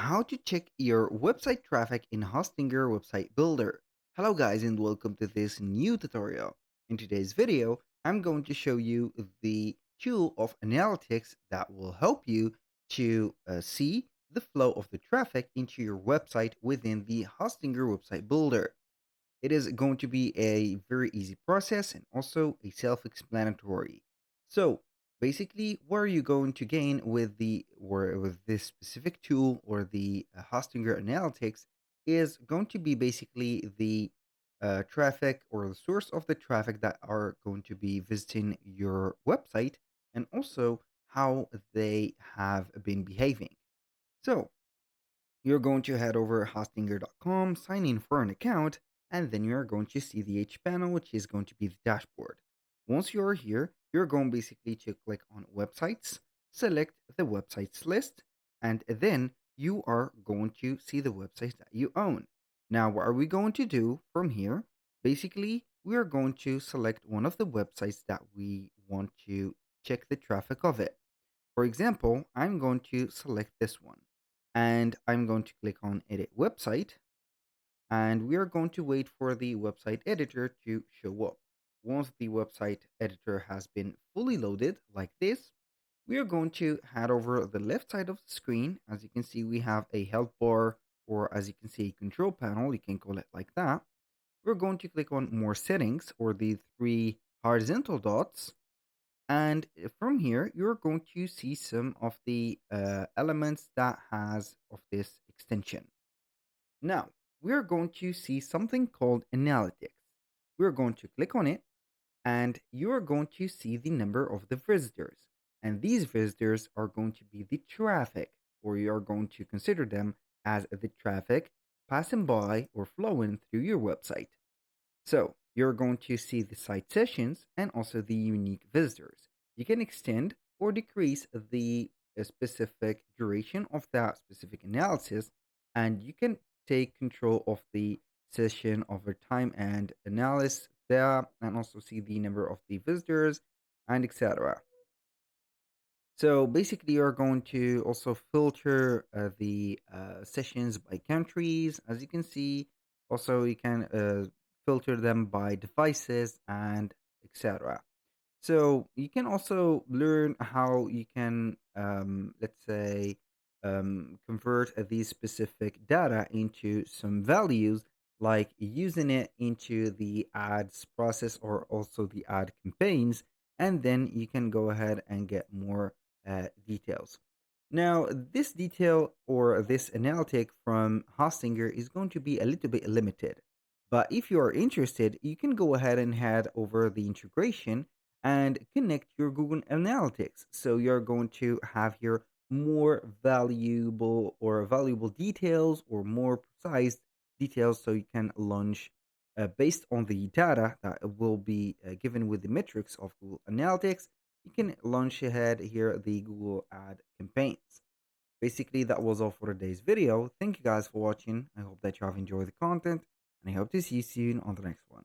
How to check your website traffic in Hostinger Website Builder. Hello guys and welcome to this new tutorial. In today's video, I'm going to show you the tool of analytics that will help you to see the flow of the traffic into your website within the Hostinger Website Builder. It is going to be a very easy process and also a self-explanatory. So basically, what are you going to gain with with this specific tool or the Hostinger Analytics is going to be basically the traffic or the source of the traffic that are going to be visiting your website and also how they have been behaving. So you're going to head over hostinger.com, sign in for an account, and then you're going to see the H panel, which is going to be the dashboard. Once you're here, you're going basically to click on websites, select the websites list, and then you are going to see the websites that you own. Now, what are we going to do from here? Basically, we are going to select one of the websites that we want to check the traffic of it. For example, I'm going to select this one and I'm going to click on edit website and we are going to wait for the website editor to show up. Once the website editor has been fully loaded like this, we are going to head over the left side of the screen. As you can see, we have a health bar or as you can see, a control panel. You can call it like that. We're going to click on more settings or the three horizontal dots and from here, you're going to see some of the elements that has of this extension. Now, we're going to see something called analytics. We're going to click on it and you're going to see the number of the visitors. And these visitors are going to be the traffic, or you are going to consider them as the traffic passing by or flowing through your website. So you're going to see the site sessions and also the unique visitors. You can extend or decrease the specific duration of that specific analysis, and you can take control of the session over time and analyze that, and also see the number of the visitors and etc. So basically, you're going to also filter the sessions by countries. As you can see, also you can filter them by devices and etc. So you can also learn how you can, let's say, convert these specific data into some values, like using it into the ads process or also the ad campaigns, and then you can go ahead and get more details. Now, this detail or this analytic from Hostinger is going to be a little bit limited. But if you are interested, you can go ahead and head over the integration and connect your Google Analytics. So you're going to have here more valuable details or more precise details so you can launch based on the data that will be given with the metrics of Google Analytics. You can launch ahead here the Google ad campaigns. Basically, that was all for today's video. Thank you guys for watching. I hope that you have enjoyed the content and I hope to see you soon on the next one.